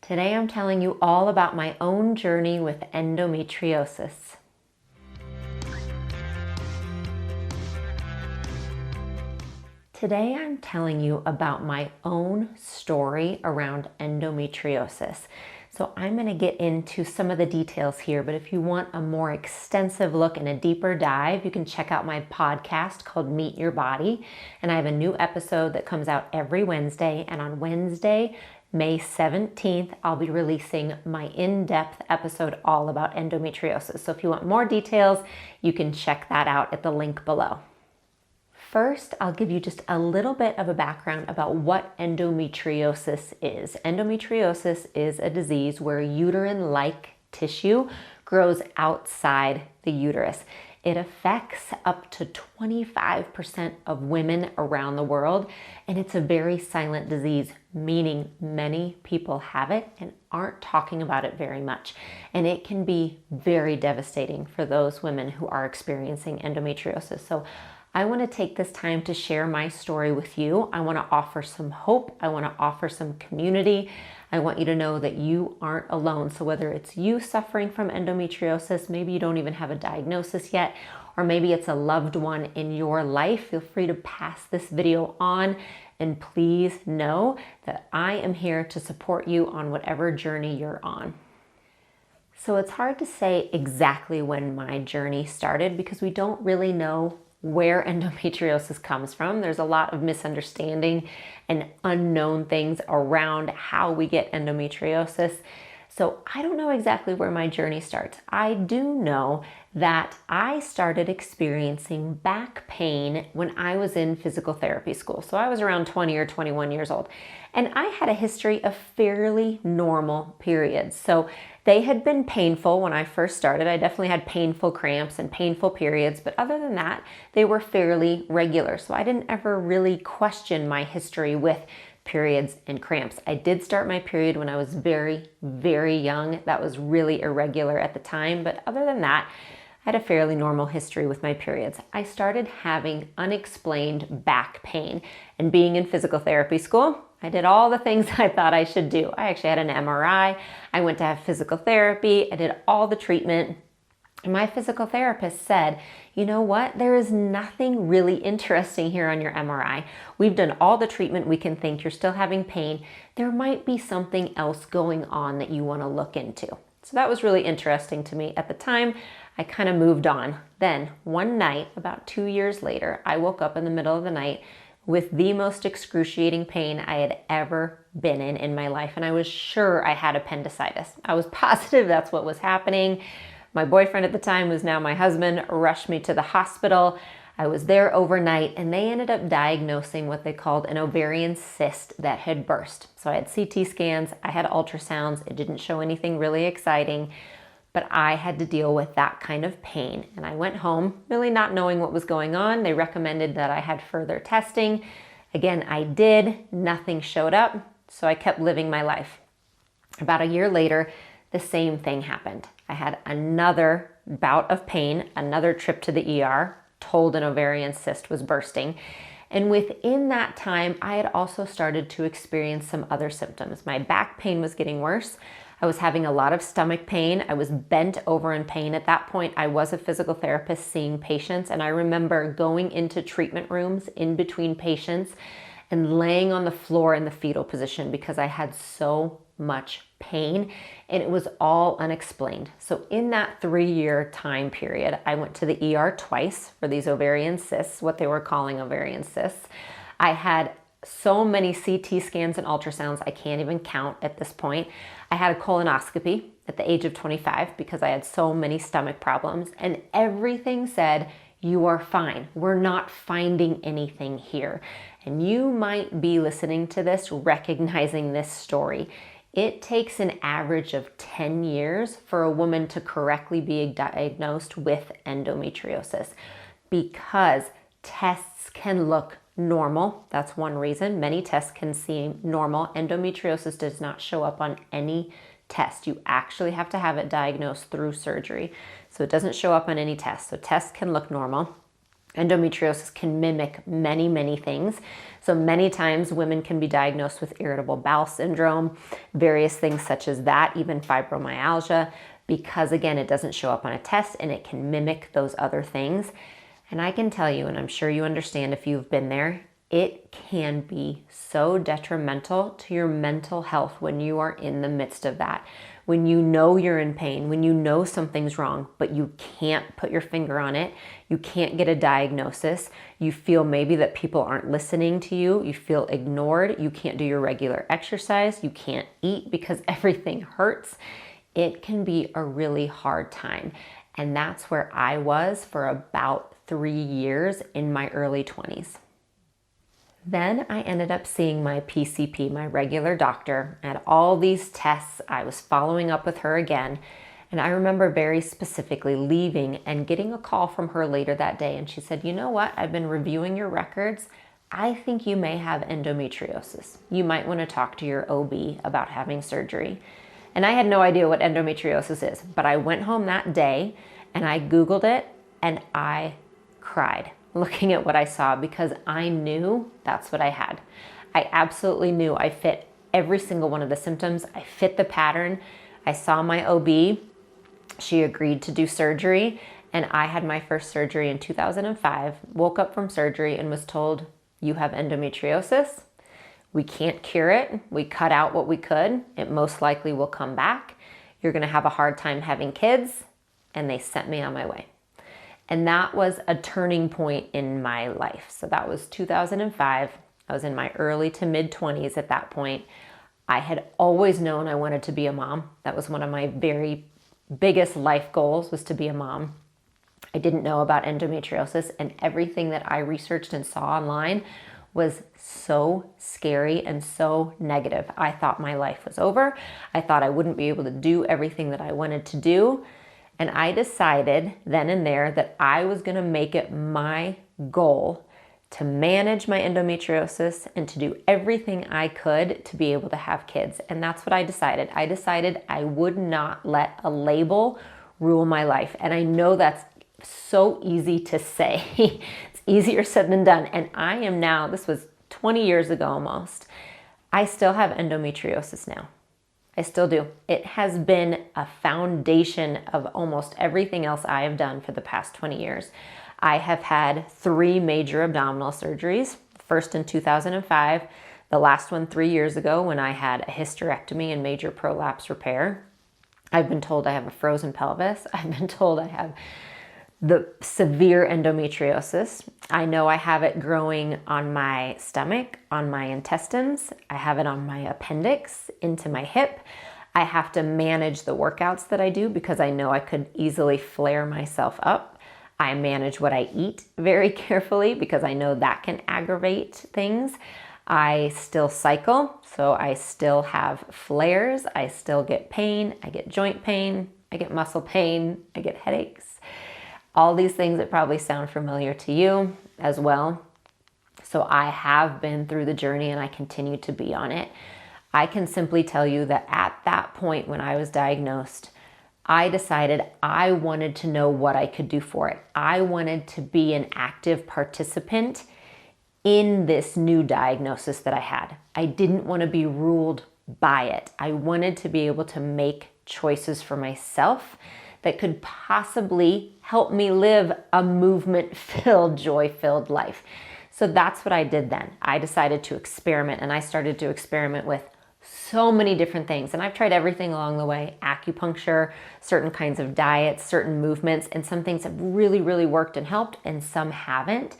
Today I'm telling you all about my own journey with endometriosis. Today I'm telling you about my own story around endometriosis. So I'm going to get into some of the details here, but if you want a more extensive look and a deeper dive, you can check out my podcast called Meet Your Body. And I have a new episode that comes out every Wednesday. And on Wednesday, May 17th, I'll be releasing my in-depth episode all about endometriosis. So if you want more details, you can check that out at the link below. First, I'll give you just a little bit of a background about what endometriosis is. Endometriosis is a disease where uterine-like tissue grows outside the uterus. It affects up to 25% of women around the world, and it's a very silent disease, meaning many people have it and aren't talking about it very much. And it can be very devastating for those women who are experiencing endometriosis. So I want to take this time to share my story with you. I want to offer some hope. I want to offer some community. I want you to know that you aren't alone. So whether it's you suffering from endometriosis, maybe you don't even have a diagnosis yet, or maybe it's a loved one in your life, feel free to pass this video on. And please know that I am here to support you on whatever journey you're on. So it's hard to say exactly when my journey started because we don't really know where endometriosis comes from. There's a lot of misunderstanding and unknown things around how we get endometriosis. So I don't know exactly where my journey starts. I do know that I started experiencing back pain when I was in physical therapy school. So I was around 20 or 21 years old, and I had a history of fairly normal periods. So they had been painful when I first started. I definitely had painful cramps and painful periods, but other than that, they were fairly regular. So I didn't ever really question my history with periods and cramps. I did start my period when I was very, very young. That was really irregular at the time, but other than that, I had a fairly normal history with my periods. I started having unexplained back pain, and being in physical therapy school, I did all the things I thought I should do. I actually had an MRI. I went to have physical therapy. I did all the treatment. And my physical therapist said, you know what? There is nothing really interesting here on your MRI. We've done all the treatment we can think. You're still having pain. There might be something else going on that you want to look into. So that was really interesting to me. At the time, I kind of moved on. Then one night, about 2 years later, I woke up in the middle of the night with the most excruciating pain I had ever been in my life. And I was sure I had appendicitis. I was positive that's what was happening. My boyfriend at the time, who's now my husband, rushed me to the hospital. I was there overnight, and they ended up diagnosing what they called an ovarian cyst that had burst. So I had CT scans, I had ultrasounds. It didn't show anything really exciting, but I had to deal with that kind of pain. And I went home really not knowing what was going on. They recommended that I had further testing. Again, I did. Nothing showed up, so I kept living my life. About a year later, the same thing happened. I had another bout of pain, another trip to the ER, told an ovarian cyst was bursting. And within that time, I had also started to experience some other symptoms. My back pain was getting worse. I was having a lot of stomach pain. I was bent over in pain. At that point, I was a physical therapist seeing patients, and I remember going into treatment rooms in between patients and laying on the floor in the fetal position because I had so much pain, and it was all unexplained. So in that 3-year time period, I went to the ER twice for these ovarian cysts, what they were calling ovarian cysts. I had so many CT scans and ultrasounds, I can't even count at this point. I had a colonoscopy at the age of 25 because I had so many stomach problems, and everything said, you are fine. We're not finding anything here. And you might be listening to this, recognizing this story. It takes an average of 10 years for a woman to correctly be diagnosed with endometriosis because tests can look normal. That's one reason. Many tests can seem normal. Endometriosis does not show up on any test. You actually have to have it diagnosed through surgery. So it doesn't show up on any test. So tests can look normal. Endometriosis can mimic many, many things. So many times women can be diagnosed with irritable bowel syndrome, various things such as that, even fibromyalgia, because again, it doesn't show up on a test and it can mimic those other things. And I can tell you, and I'm sure you understand if you've been there, it can be so detrimental to your mental health when you are in the midst of that. When you know you're in pain, when you know something's wrong, but you can't put your finger on it, you can't get a diagnosis, you feel maybe that people aren't listening to you, you feel ignored, you can't do your regular exercise, you can't eat because everything hurts, it can be a really hard time. And that's where I was for about 3 years in my early 20s. Then I ended up seeing my PCP, my regular doctor, at all these tests. I was following up with her again. And I remember very specifically leaving and getting a call from her later that day. And she said, you know what? I've been reviewing your records. I think you may have endometriosis. You might want to talk to your OB about having surgery. And I had no idea what endometriosis is, but I went home that day and I Googled it and I cried looking at what I saw because I knew that's what I had. I absolutely knew I fit every single one of the symptoms. I fit the pattern. I saw my OB. She agreed to do surgery, and I had my first surgery in 2005, woke up from surgery and was told, you have endometriosis. We can't cure it. We cut out what we could. It most likely will come back. You're going to have a hard time having kids. And they sent me on my way. And that was a turning point in my life. So that was 2005. I was in my early to mid 20s at that point. I had always known I wanted to be a mom. That was one of my very biggest life goals, was to be a mom. I didn't know about endometriosis, and everything that I researched and saw online was so scary and so negative. I thought my life was over. I thought I wouldn't be able to do everything that I wanted to do. And I decided then and there that I was going to make it my goal to manage my endometriosis and to do everything I could to be able to have kids. And that's what I decided. I decided I would not let a label rule my life. And I know that's so easy to say. It's easier said than done. And I am now, this was 20 years ago almost, I still have endometriosis now. I still do. It has been a foundation of almost everything else I have done for the past 20 years. I have had 3 major abdominal surgeries, first in 2005, the last one 3 years ago when I had a hysterectomy and major prolapse repair. I've been told I have a frozen pelvis. I've been told I have the severe endometriosis. I know I have it growing on my stomach, on my intestines. I have it on my appendix, into my hip. I have to manage the workouts that I do because I know I could easily flare myself up. I manage what I eat very carefully because I know that can aggravate things. I still cycle, so I still have flares. I still get pain. I get joint pain. I get muscle pain. I get headaches. All these things that probably sound familiar to you as well. So I have been through the journey and I continue to be on it. I can simply tell you that at that point when I was diagnosed, I decided I wanted to know what I could do for it. I wanted to be an active participant in this new diagnosis that I had. I didn't want to be ruled by it. I wanted to be able to make choices for myself that could possibly help me live a movement-filled, joy-filled life. So that's what I did then. I decided to experiment, and I started to experiment with so many different things. And I've tried everything along the way: acupuncture, certain kinds of diets, certain movements, and some things have really, really worked and helped, and some haven't.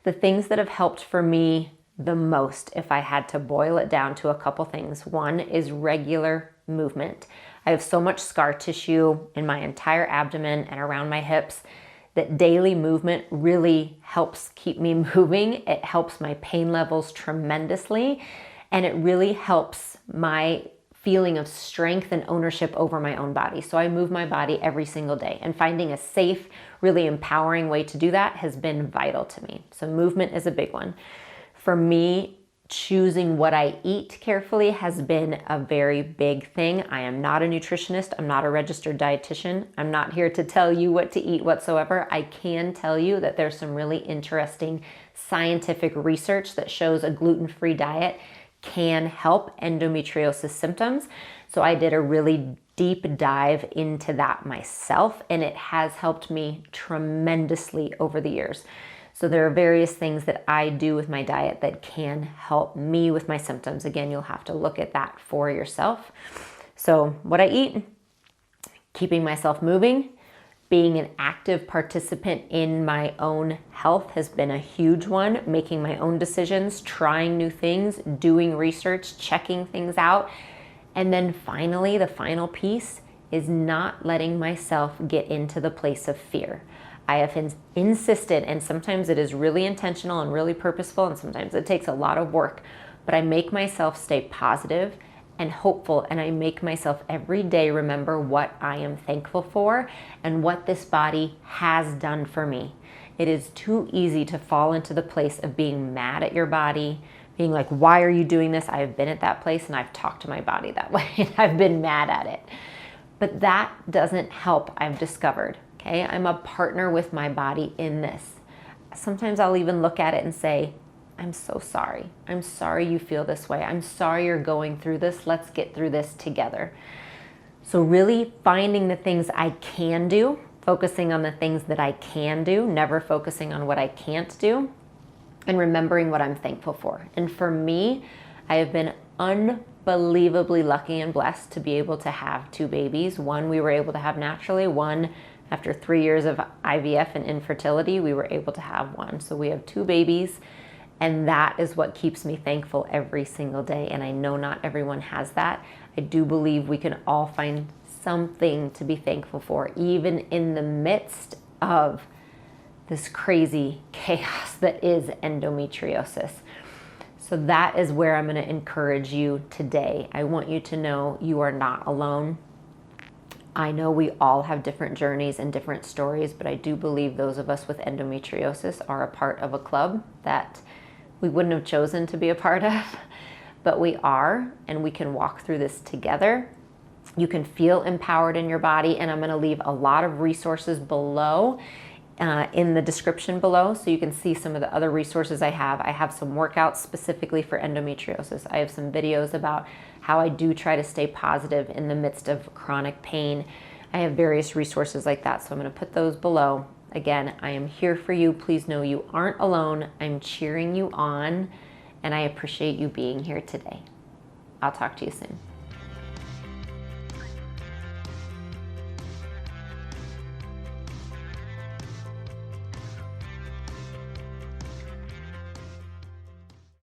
The things that have helped for me the most, if I had to boil it down to a couple things, one is regular movement. I have so much scar tissue in my entire abdomen and around my hips that daily movement really helps keep me moving. It helps my pain levels tremendously, and it really helps my feeling of strength and ownership over my own body. So I move my body every single day, and finding a safe, really empowering way to do that has been vital to me. So movement is a big one. For me, choosing what I eat carefully has been a very big thing. I am not a nutritionist. I'm not a registered dietitian. I'm not here to tell you what to eat whatsoever. I can tell you that there's some really interesting scientific research that shows a gluten-free diet can help endometriosis symptoms. So I did a really deep dive into that myself, and it has helped me tremendously over the years. So there are various things that I do with my diet that can help me with my symptoms. Again, you'll have to look at that for yourself. So what I eat, keeping myself moving, being an active participant in my own health has been a huge one. Making my own decisions, trying new things, doing research, checking things out. And then finally, the final piece is not letting myself get into the place of fear. I have insisted, and sometimes it is really intentional and really purposeful, and sometimes it takes a lot of work, but I make myself stay positive and hopeful, and I make myself every day remember what I am thankful for and what this body has done for me. It is too easy to fall into the place of being mad at your body, being like, why are you doing this? I've been at that place and I've talked to my body that way and I've been mad at it. But that doesn't help, I've discovered. Okay, I'm a partner with my body in this. Sometimes I'll even look at it and say, I'm so sorry. I'm sorry you feel this way. I'm sorry you're going through this. Let's get through this together. So really finding the things I can do, focusing on the things that I can do, never focusing on what I can't do, and remembering what I'm thankful for. And for me, I have been unbelievably lucky and blessed to be able to have 2 babies. One we were able to have naturally, one after 3 years of IVF and infertility, we were able to have one. So we have 2 babies, and that is what keeps me thankful every single day. And I know not everyone has that. I do believe we can all find something to be thankful for, even in the midst of this crazy chaos that is endometriosis. So that is where I'm going to encourage you today. I want you to know you are not alone. I know we all have different journeys and different stories, but I do believe those of us with endometriosis are a part of a club that we wouldn't have chosen to be a part of, but we are, and we can walk through this together. You can feel empowered in your body, and I'm going to leave a lot of resources below in the description below, so you can see some of the other resources I have. I have some workouts specifically for endometriosis. I have some videos about how I do try to stay positive in the midst of chronic pain. I have various resources like that, so I'm going to put those below. Again, I am here for you. Please know you aren't alone. I'm cheering you on, and I appreciate you being here today. I'll talk to you soon.